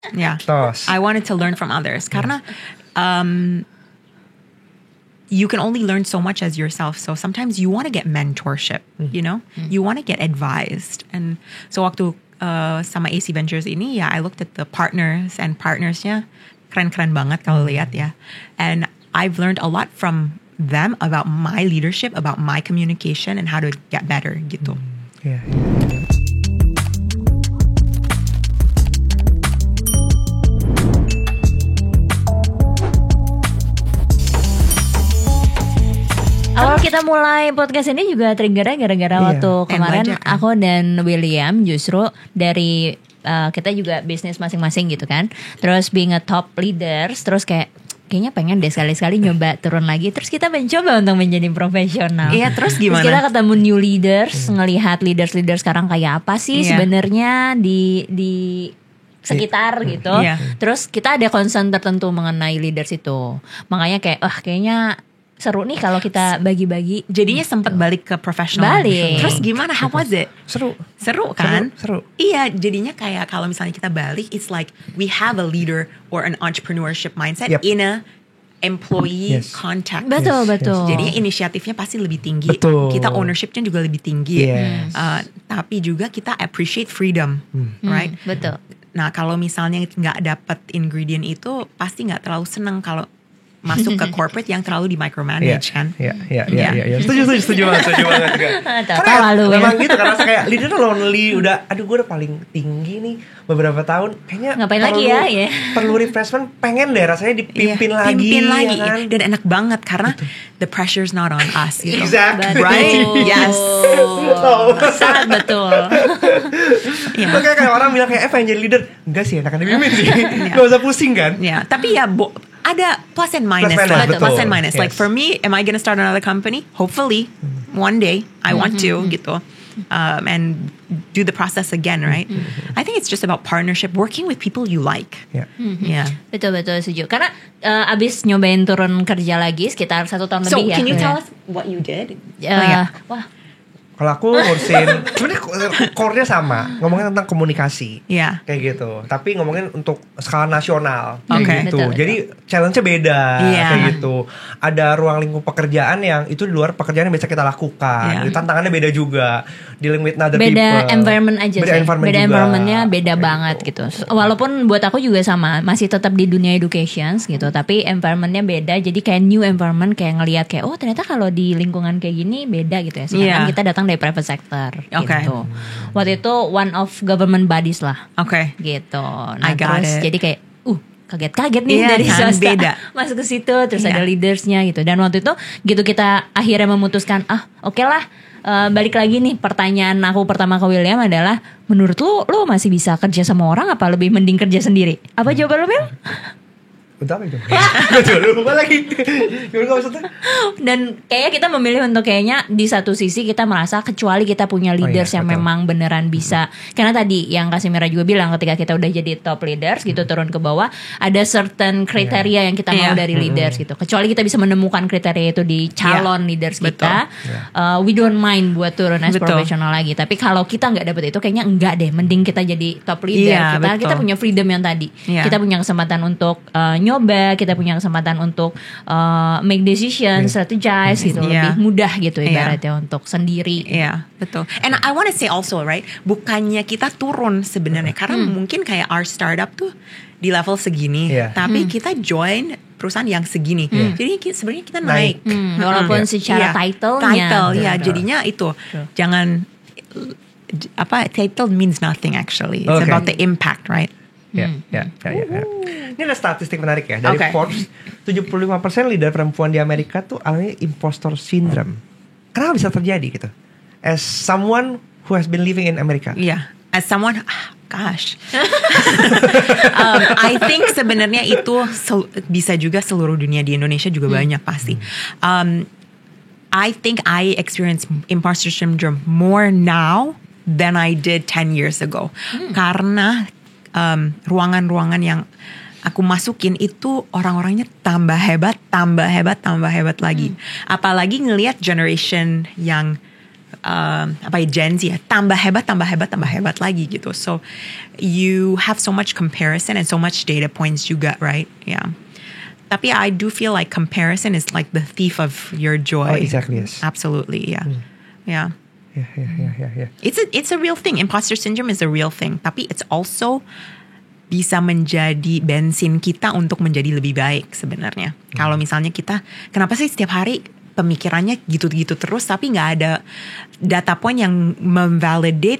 Yeah. Tos. I wanted to learn from others karena you can only learn so much as yourself. So sometimes you want to get mentorship, you know? You want to get advised. And so waktu sama AC Ventures ini ya I looked at the partners and partnersnya keren-keren banget kalau lihat ya. And I've learned a lot from them about my leadership, about my communication and how to get better gitu. Yeah. Awal kita mulai podcast ini juga triggernya gara-gara waktu kemarin budget, kan? aku dan William justru dari kita juga bisnis masing-masing gitu kan. Terus being a top leaders, terus kayaknya pengen deh sekali-sekali nyoba turun lagi. Terus kita mencoba untuk menjadi profesional. Iya, terus gimana? Terus kita ketemu new leaders, ngelihat leaders-leaders sekarang kayak apa sih sebenarnya di sekitar gitu. Terus kita ada concern tertentu mengenai leaders itu. Makanya kayaknya seru nih kalau kita bagi-bagi. Jadinya sempat balik ke profesional. Balik. Terus gimana? How was it? Seru kan? Seru. Iya, jadinya kayak kalau misalnya kita balik, it's like we have a leader or an entrepreneurship mindset in a employee contact. Betul. Jadi inisiatifnya pasti lebih tinggi. Betul. Kita ownershipnya juga lebih tinggi. Tapi juga kita appreciate freedom, right? Betul. Nah kalau misalnya nggak dapet ingredient itu, pasti nggak terlalu seneng kalau masuk ke corporate yang terlalu di micromanage kan. Iya. Setuju banget. Karena memang gitu, karena kayak leader lonely, aduh gue udah paling tinggi nih beberapa tahun, kayaknya ngapain lagi ya? Perlu refreshment, pengen deh rasanya dipimpin lagi. Ya kan? Dan enak banget karena the pressure's not on us gitu. Exactly. Right? Yes. Sangat betul. Makanya kayak orang bilang kayak pengen jadi leader, enggak sih, enakan dipimpin sih. Gak usah pusing kan. Ya, tapi ya ada plus and minus. Plus and minus. Like for me, am I gonna start another company? Hopefully, one day I want to gitu. And do the process again, right? I think it's just about partnership, working with people you like. Betul setuju. Karena abis nyobain turun kerja lagi sekitar 1 tahun lebih ya. So can you tell us what you did? Wah. Kalau aku ngurusin, sebenarnya core-nya sama, ngomongin tentang komunikasi, kayak gitu. Tapi ngomongin untuk skala nasional, kayak gitu. Betul. Jadi challenge-nya beda, kayak gitu. Ada ruang lingkup pekerjaan yang itu di luar pekerjaan yang biasa kita lakukan. Jadi tantangannya beda juga, dealing with other people. Beda environment aja sih. Beda environment-nya beda kayak banget gitu. Walaupun buat aku juga sama, masih tetap di dunia education gitu. Tapi environment-nya beda. Jadi kayak new environment, kayak ngelihat kayak oh ternyata kalau di lingkungan kayak gini beda gitu ya. Sekarang kita datang dari private sector gitu. Waktu itu one of government bodies lah. Gitu. Nah terus jadi kayak kaget-kaget nih dari swasta beda. Masuk ke situ terus ada leadersnya gitu. Dan waktu itu gitu kita akhirnya memutuskan oke lah, balik lagi nih pertanyaan aku pertama ke William adalah menurut lu masih bisa kerja sama orang apa lebih mending kerja sendiri? Apa jawaban lu Will? Bentar itu. Gue lupa lagi. Gimana maksudnya? Dan kayaknya kita memilih untuk kayaknya di satu sisi kita merasa kecuali kita punya leaders yang memang beneran bisa. Karena tadi yang Kasimira juga bilang ketika kita udah jadi top leaders gitu turun ke bawah ada certain kriteria yang kita mau dari leaders gitu. Kecuali kita bisa menemukan kriteria itu di calon leaders kita, we don't mind buat turun as profesional lagi. Tapi kalau kita nggak dapet itu kayaknya enggak deh. Mending kita jadi top leader. Kita punya freedom yang tadi. Kita punya kesempatan untuk nyoba, kita punya kesempatan untuk make decision, strategize gitu, lebih mudah gitu ibaratnya untuk sendiri. Betul. And I want to say also, right, bukannya kita turun sebenarnya karena mungkin kayak our startup tuh di level segini, tapi kita join perusahaan yang segini. Jadi sebenarnya kita naik. Walaupun secara title-nya. Jadinya itu jangan title means nothing actually. It's about the impact, right? Ya. Ini ada statistik menarik ya dari Forbes. 75% leader perempuan di Amerika tuh alami impostor syndrome. Kenapa bisa terjadi gitu? As someone who has been living in America. As someone, gosh, I think sebenarnya itu bisa juga seluruh dunia, di Indonesia juga banyak pasti. I think I experience imposter syndrome more now than I did 10 years ago. Karena ruangan-ruangan yang aku masukin itu orang-orangnya tambah hebat lagi. Apalagi ngelihat generation yang Gen Z ya, tambah hebat lagi gitu. So you have so much comparison and so much data points juga, right? Yeah. Tapi I do feel like comparison is like the thief of your joy. Oh, exactly, yes. Absolutely, yeah. Yeah. Yeah. It's a real thing. Imposter syndrome is a real thing. Tapi it's also bisa menjadi bensin kita untuk menjadi lebih baik sebenarnya. Kalau misalnya kita, kenapa sih setiap hari pemikirannya gitu-gitu terus, tapi nggak ada data point yang memvalidate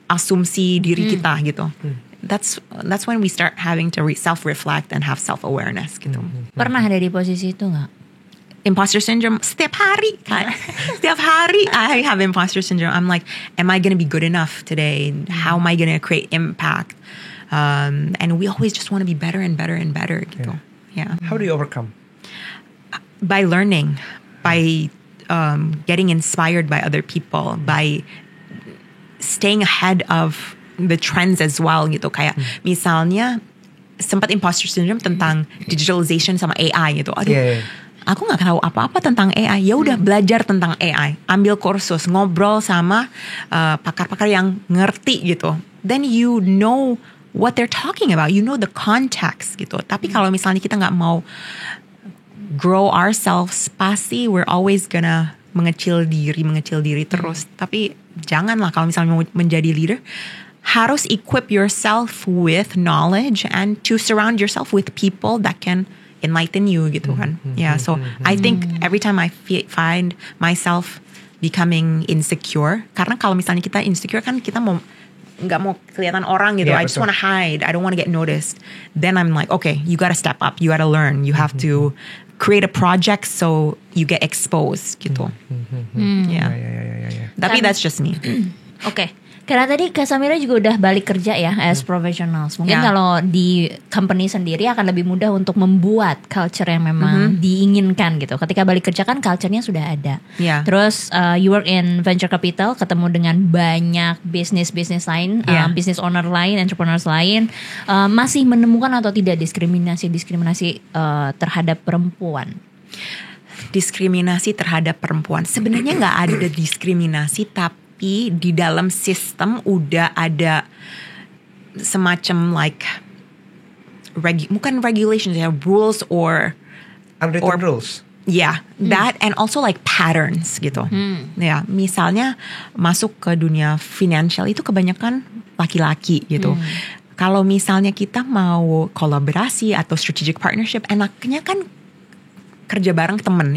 asumsi diri kita gitu. That's when we start having to self-reflect and have self-awareness gitu. Pernah ada di posisi itu nggak? Imposter syndrome setiap hari kan. Setiap hari I have imposter syndrome. I'm like, am I gonna be good enough today? How am I gonna create impact? And we always just want to be better and better and better gitu. Yeah. How do you overcome? By learning, by getting inspired by other people, by staying ahead of the trends as well gitu. Kayak misalnya sempat imposter syndrome tentang digitalization sama AI gitu. Aduh. Aku nggak tahu apa-apa tentang AI. Ya udah belajar tentang AI, ambil kursus, ngobrol sama pakar-pakar yang ngerti gitu. Then you know what they're talking about. You know the context gitu. Tapi kalau misalnya kita nggak mau grow ourselves, pasti we're always gonna mengecil diri terus. Tapi janganlah kalau misalnya mau menjadi leader, harus equip yourself with knowledge and to surround yourself with people that can enlighten you gitu kan. Yeah, so I think every time I find myself becoming insecure, karena kalau misalnya kita insecure kan kita nggak mau kelihatan orang gitu. I just want to hide. I don't want to get noticed. Then I'm like, okay, you got to step up. You got to learn. You have to create a project so you get exposed gitu. Yeah. Tapi that's just me. Oke. Karena tadi Kak Samira juga udah balik kerja ya as professionals. Mungkin kalau di company sendiri akan lebih mudah untuk membuat culture yang memang diinginkan gitu. Ketika balik kerja kan culture-nya sudah ada. Terus you work in venture capital, ketemu dengan banyak bisnis lain, business owner lain, entrepreneurs lain. Masih menemukan atau tidak diskriminasi terhadap perempuan? Diskriminasi terhadap perempuan. Sebenarnya nggak ada diskriminasi, tapi di dalam sistem udah ada semacam like bukan regulations ya, rules or unwritten rules. Yeah, that and also like patterns gitu. Ya, misalnya masuk ke dunia financial itu kebanyakan laki-laki gitu. Kalau misalnya kita mau kolaborasi atau strategic partnership, enaknya kan kerja bareng temen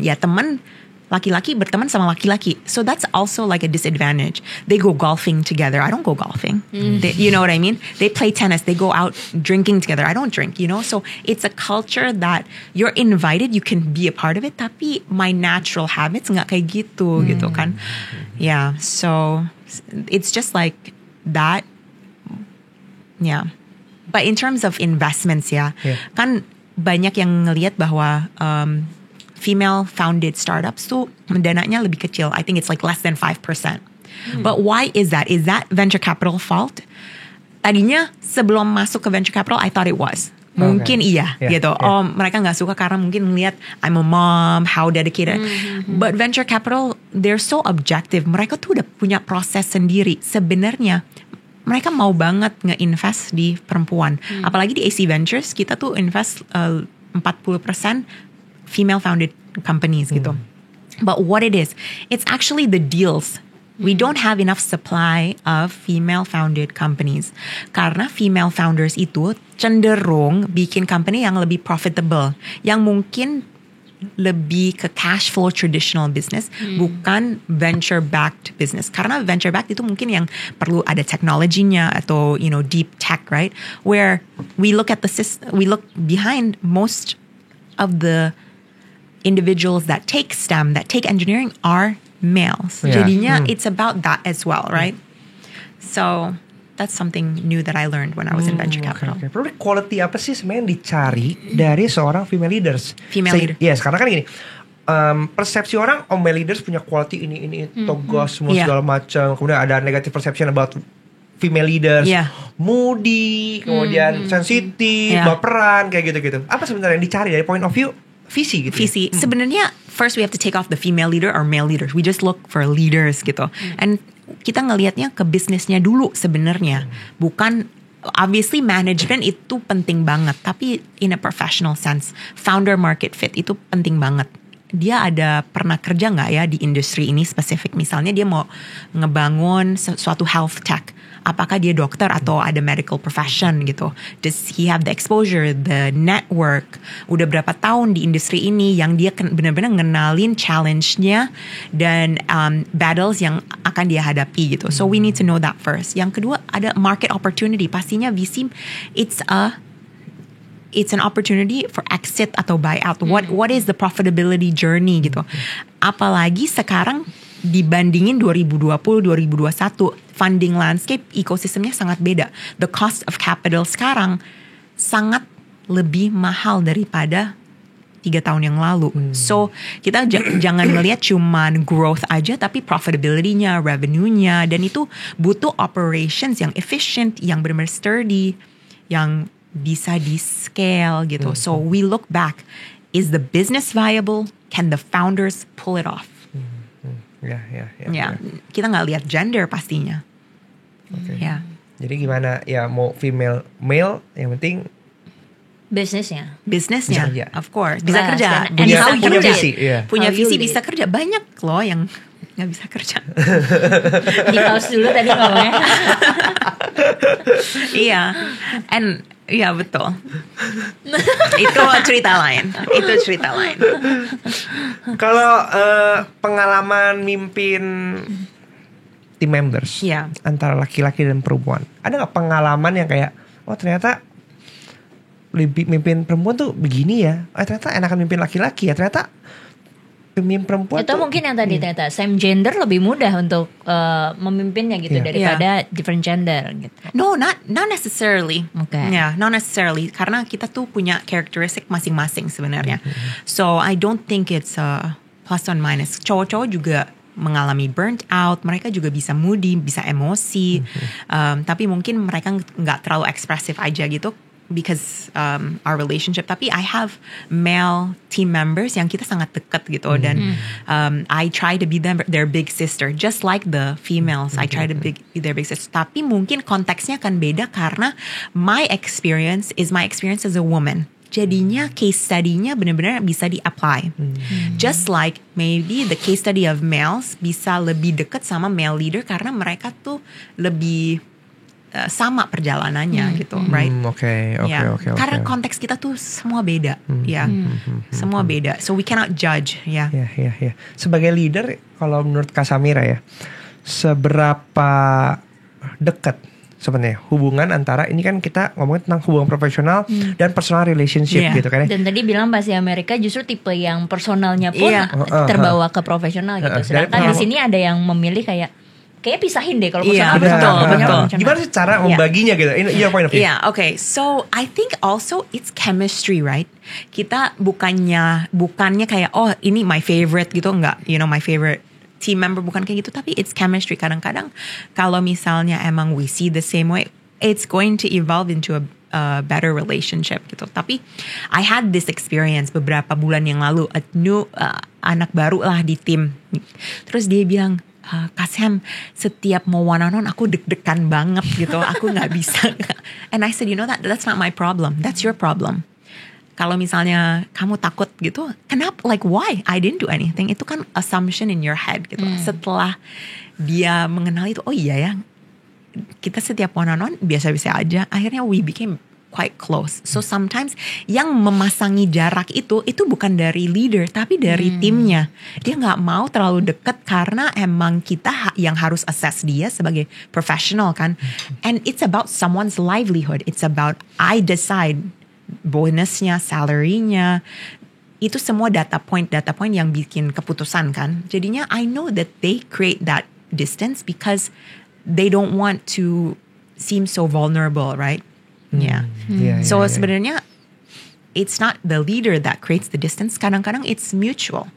laki-laki berteman sama laki-laki. So that's also like a disadvantage. They go golfing together. I don't go golfing. You know what I mean? They play tennis. They go out drinking together. I don't drink, you know? So it's a culture that you're invited. You can be a part of it. Tapi my natural habits nggak kayak gitu kan. Yeah. So it's just like that. Yeah. But in terms of investments kan banyak yang ngelihat bahwa female founded startups tuh dananya lebih kecil. I think it's like less than 5%. But why is that? Is that venture capital fault? Tadinya sebelum masuk ke venture capital I thought it was. Mungkin iya gitu. Oh, mereka nggak suka karena mungkin ngelihat I'm a mom, how dedicated. But venture capital they're so objective. Mereka tuh udah punya proses sendiri. Sebenarnya mereka mau banget nge-invest di perempuan. Apalagi di AC Ventures kita tuh invest 40% female founded companies gitu. But what it is, it's actually the deals. We don't have enough supply of female founded companies. Karena female founders itu cenderung bikin company yang lebih profitable, yang mungkin lebih ke cash flow traditional business, bukan venture backed business. Karena venture backed itu mungkin yang perlu ada teknologinya atau deep tech, right? Where we look at the system, we look behind most of the individuals that take STEM, that take engineering are males. Jadinya it's about that as well, right? So that's something new that I learned when I was in venture capital. Okay. Probably quality apa sih sebenarnya yang dicari dari seorang female leaders? Leader. Yes, karena kan gini, persepsi orang male leaders punya quality ini togos semua segala macam. Kemudian ada negative perception about female leaders, moody, kemudian sensitif, baperan, kayak gitu-gitu. Apa sebenarnya yang dicari dari point of view visi gitu? Visi. Sebenarnya first we have to take off the female leader or male leaders. We just look for leaders gitu. And kita ngelihatnya ke bisnisnya dulu sebenarnya, bukan. Obviously management itu penting banget, tapi in a professional sense, founder market fit itu penting banget. Dia ada pernah kerja nggak ya di industri ini spesifik? Misalnya dia mau ngebangun suatu health tech, apakah dia dokter atau ada medical profession gitu? Does he have the exposure, the network? Udah berapa tahun di industri ini yang dia benar-benar ngenalin challenge-nya dan battles yang akan dia hadapi gitu. So we need to know that first. Yang kedua ada market opportunity. Pastinya VC it's an opportunity for exit atau buyout. What is the profitability journey gitu. Apalagi sekarang dibandingin 2020-2021 funding landscape ekosistemnya sangat beda. The cost of capital sekarang sangat lebih mahal daripada 3 tahun yang lalu. So kita jangan ngelihat cuman growth aja, tapi profitability-nya, revenue-nya, dan itu butuh operations yang efficient, yang benar-benar sturdy, yang bisa di scale gitu. So we look back, is the business viable? Can the founders pull it off? Ya, kita nggak lihat gender pastinya. Ya. Jadi gimana ya, mau female male, yang penting bisnisnya, of course bisa kerja. Punya visi, punya visi bisa kerja. Banyak loh yang nggak bisa kerja. Di pause dulu tadi ngomongnya. Iya, iya betul. Itu cerita lain. Kalau pengalaman mimpin team members antara laki-laki dan perempuan, ada nggak pengalaman yang kayak, oh ternyata lebih mimpin perempuan tuh begini ya, ternyata enakan mimpin laki-laki ya, ternyata pemimpin perempuan itu mungkin yang tadi ternyata same gender lebih mudah untuk memimpinnya gitu daripada different gender gitu. No, not necessarily. Okay. Yeah, not necessarily. Karena kita tuh punya karakteristik masing-masing sebenarnya. So I don't think it's a plus or minus. Cowok-cowok juga mengalami burnt out. Mereka juga bisa moody, bisa emosi. Tapi mungkin mereka nggak terlalu ekspresif aja gitu. Because our relationship, tapi I have male team members yang kita sangat dekat gitu, dan I try to be their big sister, just like the females. I try to be their big sister. Tapi mungkin konteksnya akan beda karena my experience is my experience as a woman. Jadinya case study-nya benar-benar bisa di-apply. Just like maybe the case study of males bisa lebih dekat sama male leader karena mereka tuh lebih sama perjalanannya gitu, right? Oke. Karena konteks kita tuh semua beda, semua beda. So we cannot judge, ya. Sebagai leader, kalau menurut Kak Samira ya, seberapa dekat sebenarnya hubungan antara, ini kan kita ngomongin tentang hubungan profesional dan personal relationship gitu kan ya. Dan tadi bilang pasti Amerika justru tipe yang personalnya pun terbawa ke profesional gitu. Sedangkan di sini ada yang memilih kayak pisahin deh kalau personal. Betul. Gimana sih cara membaginya gitu? In your point of view. Okay. So I think also it's chemistry, right? Kita bukannya kayak ini my favorite gitu, enggak. You know, my favorite team member, bukan kayak gitu, tapi it's chemistry. Kadang-kadang kalau misalnya emang we see the same way, it's going to evolve into a better relationship gitu. Tapi I had this experience beberapa bulan yang lalu, anak baru lah di tim. Terus dia bilang, Kak Sam, setiap mau one-on-one aku deg-degan banget gitu, aku nggak bisa. And I said, you know that's not my problem, that's your problem. Kalau misalnya kamu takut gitu, kenapa? Like why? I didn't do anything. Itu kan assumption in your head gitu. Setelah dia mengenal itu, oh iya ya, kita setiap one-on-one biasa-biasa aja. Akhirnya we became quite close. So sometimes yang memasangi jarak itu bukan dari leader, tapi dari timnya. Dia nggak mau terlalu dekat karena emang kita yang harus assess dia sebagai professional kan. And it's about someone's livelihood. It's about I decide bonusnya, salary-nya. Itu semua data point yang bikin keputusan kan. Jadinya I know that they create that distance because they don't want to seem so vulnerable, right? So sebenarnya it's not the leader that creates the distance. Kadang-kadang it's mutual.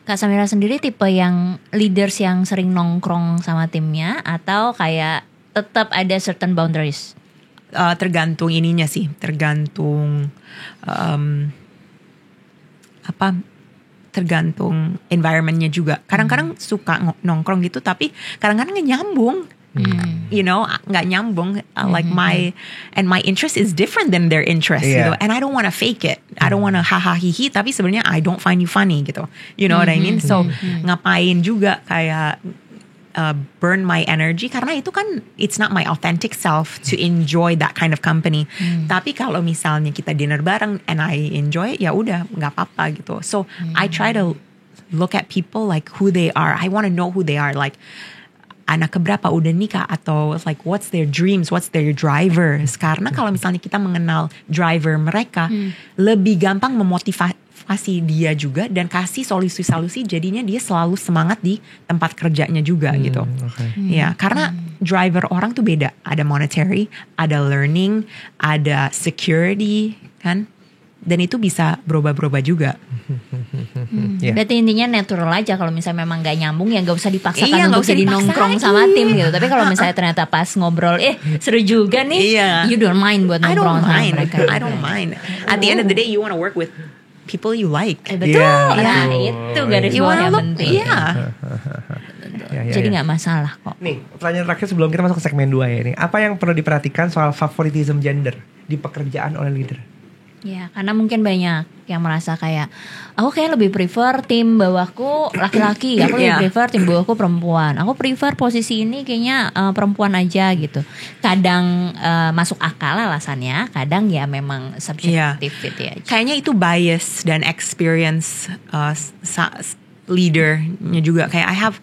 Kak Samira sendiri tipe yang leaders yang sering nongkrong sama timnya atau kayak tetap ada certain boundaries? Tergantung ininya sih. tergantung environmentnya juga. Kadang-kadang suka nongkrong gitu, tapi kadang-kadang nggak nyambung. You know, nggak nyambung. Like my interest is different than their interest, gitu. And I don't want to fake it. I don't want to haha hihi, tapi sebenarnya I don't find you funny, gitu. You know what I mean? So ngapain juga kayak burn my energy, karena itu kan it's not my authentic self to enjoy that kind of company. Tapi kalau misalnya kita dinner bareng and I enjoy it, ya udah nggak apa-apa gitu. So I try to look at people like who they are. I want to know who they are, like anak keberapa udah nikah, atau like what's their dreams, what's their drivers. Karena kalau misalnya kita mengenal driver mereka, lebih gampang memotivasi dia juga dan kasih solusi-solusi, jadinya dia selalu semangat di tempat kerjanya juga gitu. Ya, karena driver orang tuh beda. Ada monetary, ada learning, ada security kan. Dan itu bisa berubah-berubah juga. Berarti intinya natural aja. Kalau misalnya memang gak nyambung, ya gak usah dipaksakan untuk jadi nongkrong sama tim gitu. Tapi kalau misalnya ternyata pas ngobrol, seru juga nih, you don't mind buat nongkrong sama mereka. I don't mind. At the end of the day, you want to work with people you like. Betul. Nah, itu garis bawah yang penting. Jadi gak masalah kok. Nih, pertanyaan terakhir sebelum kita masuk ke segmen 2 ya. Nih, apa yang perlu diperhatikan soal favoritism gender di pekerjaan oleh leader? Ya, karena mungkin banyak yang merasa kayak aku kayak lebih prefer tim bawahku laki-laki, aku lebih prefer tim bawahku perempuan. Aku prefer posisi ini kayaknya perempuan aja gitu. Kadang masuk akal alasannya, kadang ya memang subjektif gitu ya. Kayaknya itu bias dan experience leadernya juga. Kayak I have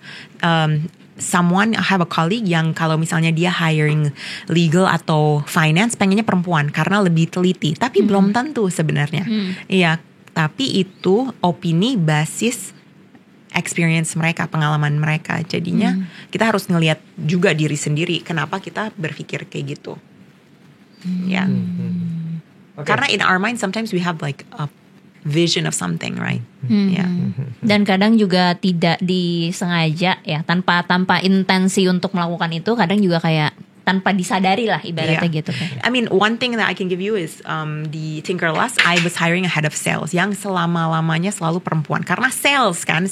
I have a colleague yang kalau misalnya dia hiring legal atau finance, pengennya perempuan karena lebih teliti. Tapi belum tentu sebenarnya. Iya, tapi itu opini basis experience mereka, pengalaman mereka. Jadinya kita harus ngelihat juga diri sendiri. Kenapa kita berpikir kayak gitu? Ya. Karena in our mind sometimes we have like a vision of something, right? Dan kadang juga tidak disengaja ya, tanpa intensi untuk melakukan itu, kadang juga kayak tanpa disadari lah ibaratnya gitu kan. I mean, one thing that I can give you is di Tinkerlust, I was hiring a head of sales yang selama-lamanya selalu perempuan. Karena sales kan,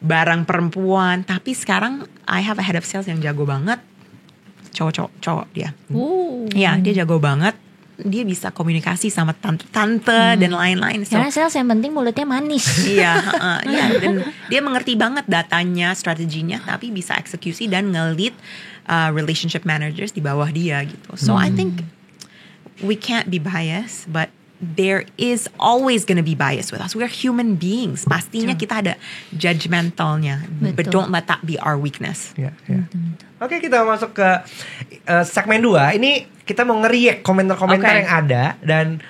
barang perempuan. Tapi sekarang I have a head of sales yang jago banget, cowok dia. Ya, dia jago banget. Dia bisa komunikasi sama tante-tante dan lain-lain. Karena sales yang penting mulutnya manis. Dan dia mengerti banget datanya, strateginya, tapi bisa eksekusi dan nge-lead relationship managers di bawah dia gitu. So I think we can't be biased, but there is always gonna be bias with us. We're human beings. Pastinya kita ada judgmentalnya. But don't let that be our weakness. Oke, kita masuk ke segmen 2. Ini kita mau nge-react komentar-komentar yang ada, dan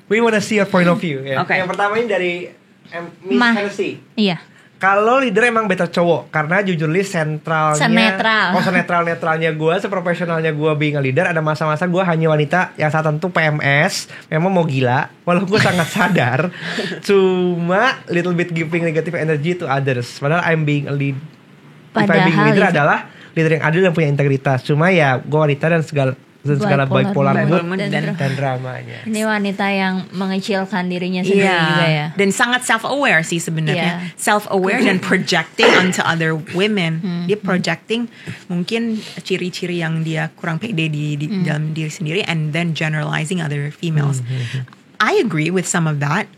we wanna see your point of view ya. Yang pertama ini dari Miss Hennessy. Iya. Kalau leader emang better cowok, karena jujur li senetral-netralnya gue, seprofesionalnya gue being a leader, ada masa-masa gue hanya wanita yang saat tentu PMS, memang mau gila, walau gue sangat sadar, cuma little bit giving negative energy to others. Padahal I'm being a lead. If I'm being leader adalah leader yang adil dan punya integritas. Cuma ya gue wanita dan segala bipolar mood dan dramanya. Ini wanita yang mengecilkan dirinya sendiri juga ya. Dan sangat self-aware sih sebenarnya. Self-aware dan projecting onto other women. Dia projecting mungkin ciri-ciri yang dia kurang pede di dalam diri sendiri, and then generalizing other females. I agree with some of that.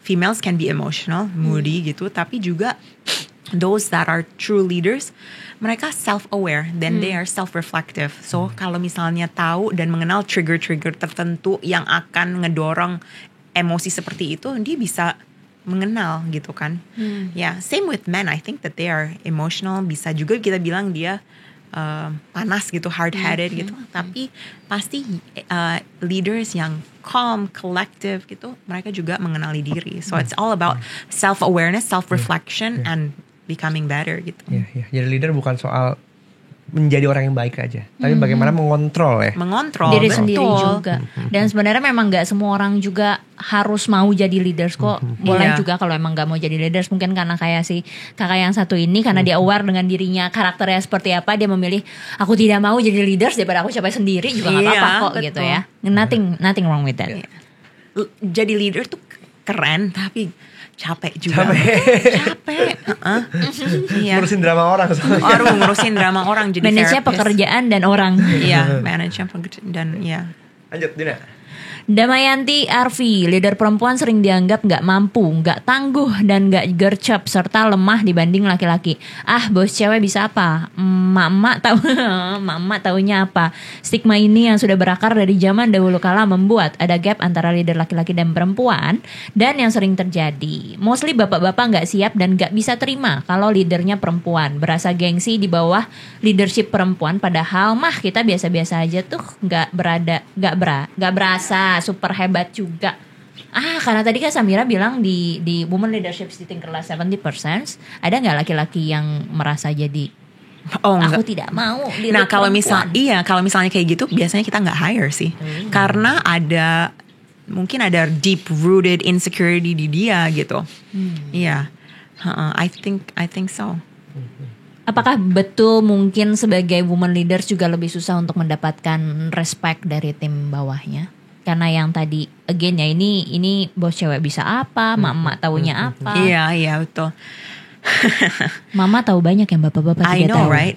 Females can be emotional, moody gitu, tapi juga those that are true leaders, mereka self-aware dan they are self-reflective. So kalau misalnya tahu dan mengenal trigger-trigger tertentu yang akan ngedorong emosi seperti itu, dia bisa mengenal gitu kan. Same with men. I think that they are emotional. Bisa juga kita bilang dia panas gitu, hard-headed gitu. Tapi pasti leaders yang calm, collective gitu, mereka juga mengenali diri. So it's all about self-awareness, self-reflection, and becoming better gitu. Jadi leader bukan soal menjadi orang yang baik aja, tapi bagaimana mengontrol diri sendiri juga. Dan sebenarnya memang nggak semua orang juga harus mau jadi leaders kok. Boleh juga kalau emang nggak mau jadi leaders, mungkin karena kayak si kakak yang satu ini, karena dia aware dengan dirinya karakternya seperti apa, dia memilih aku tidak mau jadi leaders daripada aku capai sendiri juga nggak apa-apa kok gitu ya. Nothing wrong with that. Jadi leader tuh keren tapi capek juga. Capek. Iya. Ngurusin drama orang soalnya. Ngurusin drama orang jadi manage pekerjaan dan orang. Iya, manage pekerjaan dan ya. Lanjut Dina. Damayanti Arfi, leader perempuan sering dianggap gak mampu, gak tangguh, dan gak gercep, serta lemah dibanding laki-laki. Ah, bos cewek bisa apa? Mak-mak taunya apa? Stigma ini yang sudah berakar dari zaman dahulu kala membuat ada gap antara leader laki-laki dan perempuan, dan yang sering terjadi. Mostly bapak-bapak gak siap dan gak bisa terima kalau leadernya perempuan. Berasa gengsi di bawah leadership perempuan, padahal mah kita biasa-biasa aja tuh, gak berasa super hebat juga. Karena tadi kan Samira bilang di Women Leadership di tingkat 70%, ada nggak laki-laki yang merasa jadi aku tidak mau. Nah kalau misalnya kayak gitu, biasanya kita nggak hire sih, karena mungkin ada deep rooted insecurity di dia gitu. Iya, I think so. Apakah betul mungkin sebagai woman leaders juga lebih susah untuk mendapatkan respect dari tim bawahnya? Karena yang tadi again ya ini bos cewek bisa apa, mak taunya apa? Iya betul. Mama tahu banyak yang bapak-bapak tidak tahu. I know, right?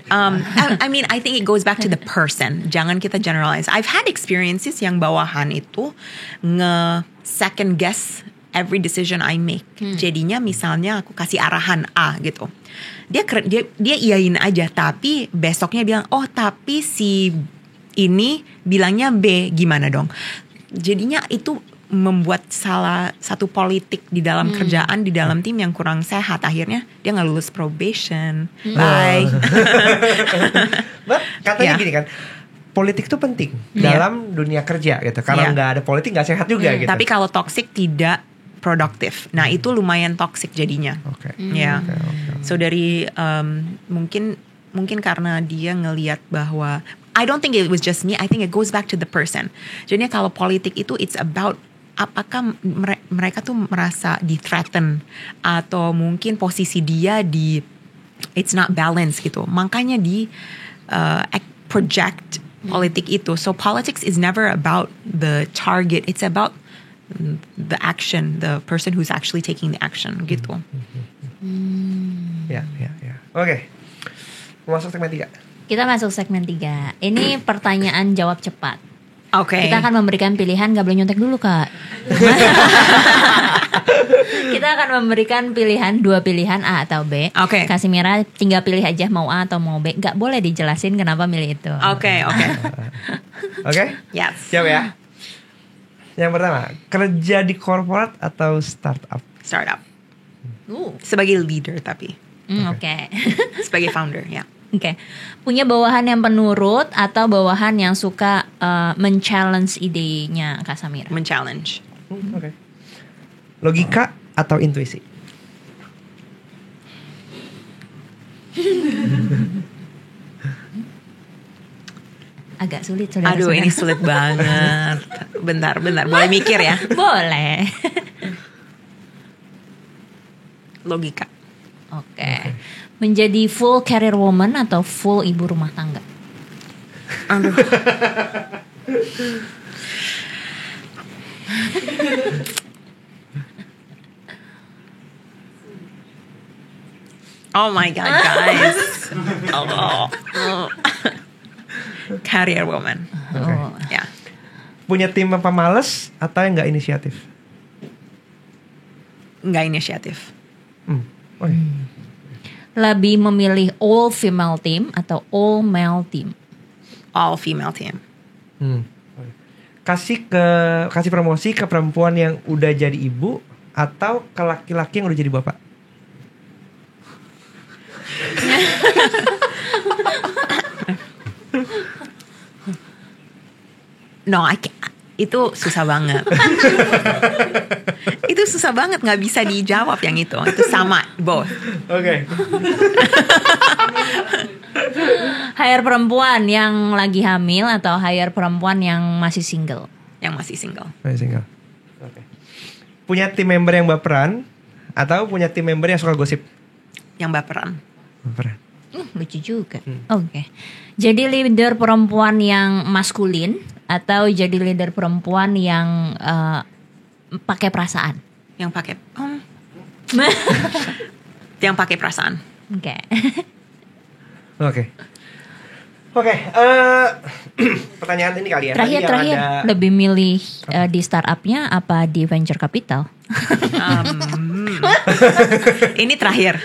I mean, I think it goes back to the person. Jangan kita generalize. I've had experiences yang bawahan itu second guess every decision I make. Jadinya misalnya aku kasih arahan A gitu. Dia iyain aja, tapi besoknya bilang, "Oh, tapi si ini bilangnya B, gimana dong?" Jadinya itu membuat salah satu politik di dalam kerjaan, di dalam tim yang kurang sehat. Akhirnya dia nggak lulus probation. Bye. Katanya gini kan, politik itu penting dalam dunia kerja gitu. Kalau nggak ada politik nggak sehat juga gitu. Tapi kalau toxic tidak produktif. Nah itu lumayan toxic jadinya. So dari mungkin karena dia ngelihat bahwa I don't think it was just me. I think it goes back to the person. Jadinya kalau politik itu it's about apakah mereka tuh merasa di-threaten atau mungkin posisi dia it's not balanced gitu. Makanya project politik itu. So politics is never about the target. It's about the action, the person who's actually taking the action gitu. Ya. Oke. Masuk segmen 3. Kita masuk segmen 3. Ini pertanyaan jawab cepat. Oke. Kita akan memberikan pilihan, gak boleh nyontek dulu Kak. Kita akan memberikan pilihan, 2 pilihan A atau B. Oke. Kasimira tinggal pilih aja mau A atau mau B. Gak boleh dijelasin kenapa milih itu. Oke. Oke? Yes. Siap ya. Yang pertama, kerja di korporat atau startup? Startup. Sebagai leader tapi. Oke. Sebagai founder, ya. Oke. Punya bawahan yang penurut atau bawahan yang suka men-challenge idenya Kak Samira? Men-challenge. Oke. Logika atau intuisi? Agak sulit saudara. Aduh, ini sulit banget. Bentar. Boleh mikir ya? Boleh. Logika. Oke. Menjadi full career woman atau full ibu rumah tangga? Aduh. Oh my God, guys. Career woman. Ya. Punya tim apa males atau yang nggak inisiatif? Nggak inisiatif. Lebih memilih all female team atau all male team? All female team. Kasih promosi ke perempuan yang udah jadi ibu atau ke laki-laki yang udah jadi bapak? No, itu susah banget. Itu susah banget, nggak bisa dijawab yang itu. Itu sama, both. Oke. Hire perempuan yang lagi hamil atau hire perempuan yang masih single? Yang masih single. Oke. Punya tim member yang baperan atau punya tim member yang suka gosip? Yang baperan. Lucu juga. Oke. Jadi leader perempuan yang maskulin atau jadi leader perempuan yang pakai perasaan? Yang pakai yang pakai perasaan. Oke. Oke, pertanyaan ini kali ya. Terakhir, lebih milih di startupnya apa di venture capital? Ini terakhir.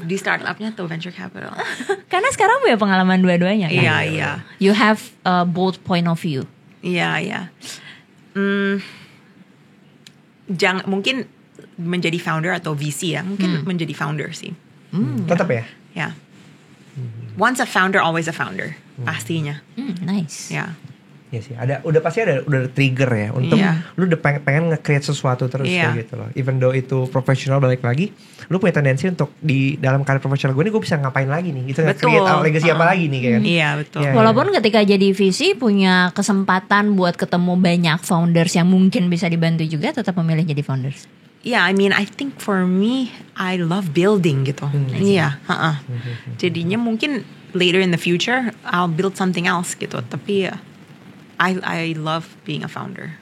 Di startupnya atau venture capital? Karena sekarang punya pengalaman dua-duanya kan? Iya. You have both point of view. Iya. Jangan mungkin menjadi founder atau VC ya. Mungkin menjadi founder sih. Tetap ya? Ya. Once a founder, always a founder. Pastinya. Nice. Ya. Iya sih. Udah pasti ada trigger ya untuk lu udah pengen nge-create sesuatu terus kayak gitu loh. Even though itu profesional, balik lagi, lu punya tendensi untuk di dalam karir profesional gue bisa ngapain lagi nih? Gitu, create legacy apa lagi nih kan? Iya, betul. Walaupun ketika jadi VC punya kesempatan buat ketemu banyak founders yang mungkin bisa dibantu juga, tetap memilih jadi founders. Yeah, I mean, I think for me, I love building gitu. Iya, jadinya mungkin later in the future, I'll build something else gitu. Tapi I love being a founder.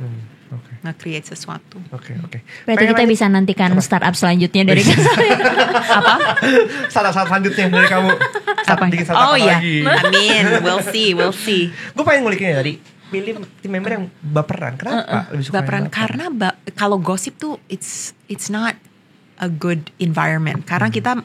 Nge-create sesuatu. Oke. Berarti kita bisa nantikan startup selanjutnya dari Apa? Startup selanjutnya dari kamu. Oh iya, I mean, we'll see. Gue pengen ngulikin ya tadi. Pilih tim member yang baperan. Kenapa lebih suka baperan? Karena kalau gosip tuh it's not a good environment. Karena kita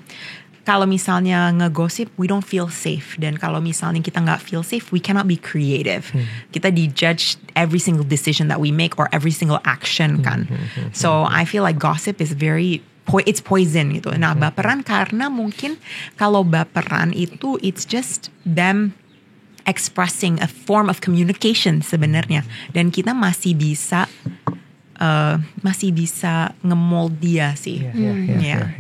kalau misalnya ngegosip, we don't feel safe. Dan kalau misalnya kita nggak feel safe, we cannot be creative. Kita dijudge every single decision that we make or every single action kan. So I feel like gossip is it's poison gitu. Nah baperan karena mungkin kalau baperan itu it's just them expressing a form of communication sebenarnya, dan kita masih bisa nge-mold dia sih.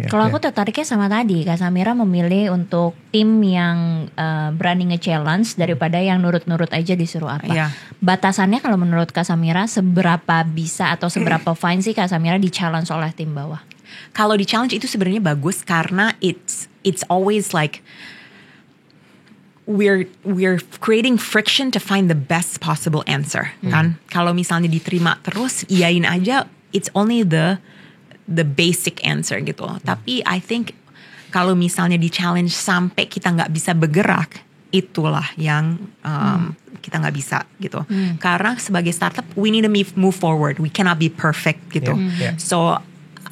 Kalau aku tertariknya sama tadi, Kak Samira memilih untuk tim yang berani nge-challenge daripada yang nurut-nurut aja disuruh apa. Batasannya kalau menurut Kak Samira seberapa bisa atau seberapa fine sih Kak Samira di-challenge oleh tim bawah? Kalau di-challenge itu sebenarnya bagus karena it's always like we're creating friction to find the best possible answer kan. Kalau misalnya diterima terus iyain aja, it's only the basic answer gitu. Tapi I think kalau misalnya di challenge sampai kita nggak bisa bergerak, itulah yang kita nggak bisa gitu. Karena sebagai startup we need to move forward, we cannot be perfect gitu. So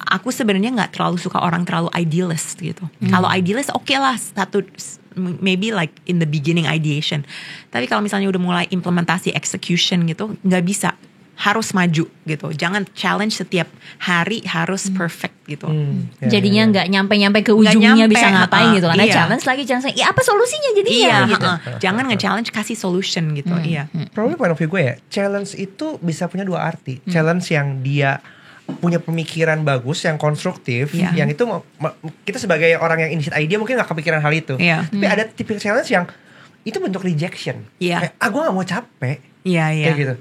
aku sebenarnya nggak terlalu suka orang terlalu idealist gitu. Kalau idealist oke lah, maybe like in the beginning ideation. Tapi kalau misalnya udah mulai implementasi execution gitu, nggak bisa, harus maju gitu. Jangan challenge setiap hari harus perfect gitu. Jadinya nggak nyampe ke ujungnya bisa ngapain gitu. Karena challenge lagi, apa solusinya jadinya gitu. Jangan nge-challenge, kasih solution gitu. Probably point of view gue ya, challenge itu bisa punya dua arti. Challenge yang dia punya pemikiran bagus, yang konstruktif, yang itu kita sebagai orang yang initiate idea mungkin gak kepikiran hal itu. Tapi ada tipe challenge yang itu bentuk rejection. Kayak, gue gak mau capek. Kayak gitu.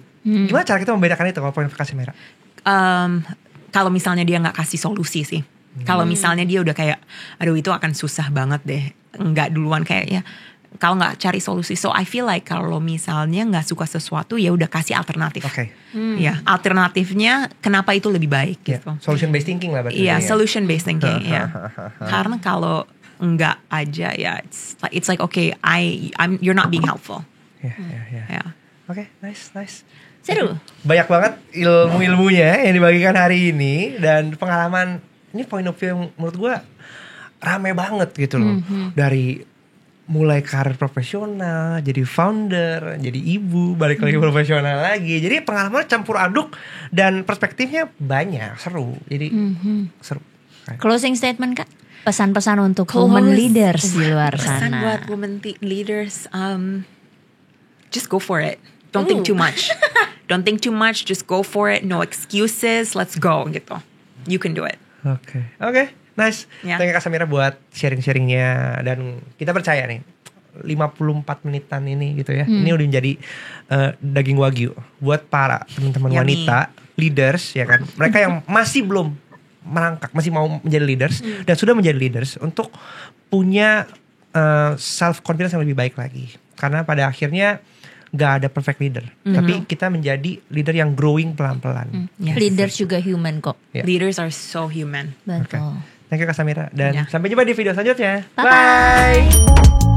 Gimana cara kita membedakan itu kalau poin kasih merah? Kalau misalnya dia gak kasih solusi sih. Kalau misalnya dia udah kayak, aduh itu akan susah banget deh, nggak duluan kayak ya. Kalau nggak cari solusi, so I feel like kalau misalnya nggak suka sesuatu ya udah kasih alternatif. Ya alternatifnya kenapa itu lebih baik gitu. Solution based thinking lah berarti. Solution based thinking. Karena kalau nggak aja ya, it's like okay, you're not being helpful. Oke, nice. Seru. Banyak banget ilmu-ilmunya yang dibagikan hari ini, dan pengalaman ini point of view yang menurut gue rame banget gitu loh. Dari mulai karir profesional, jadi founder, jadi ibu, balik lagi profesional lagi. Jadi pengalaman campur aduk dan perspektifnya banyak, seru. Jadi seru. Closing statement Kak, pesan-pesan untuk women leaders di luar sana. Pesan buat women leaders, just go for it. Don't think too much. Don't think too much, just go for it. No excuses, let's go gitu. You can do it. Oke. Nice. Thank you Kak Samira buat sharing-sharingnya, dan kita percaya nih 54 menitan ini gitu ya. Ini udah menjadi daging wagyu buat para teman-teman wanita leaders ya kan. Mereka yang masih belum merangkak, masih mau menjadi leaders dan sudah menjadi leaders, untuk punya self confidence yang lebih baik lagi. Karena pada akhirnya nggak ada perfect leader, tapi kita menjadi leader yang growing pelan-pelan. Yes. Leaders juga human kok. Yeah. Leaders are so human. Betul. Thank you Kak Samira dan Yeah. sampai jumpa di video selanjutnya. Bye-bye. Bye.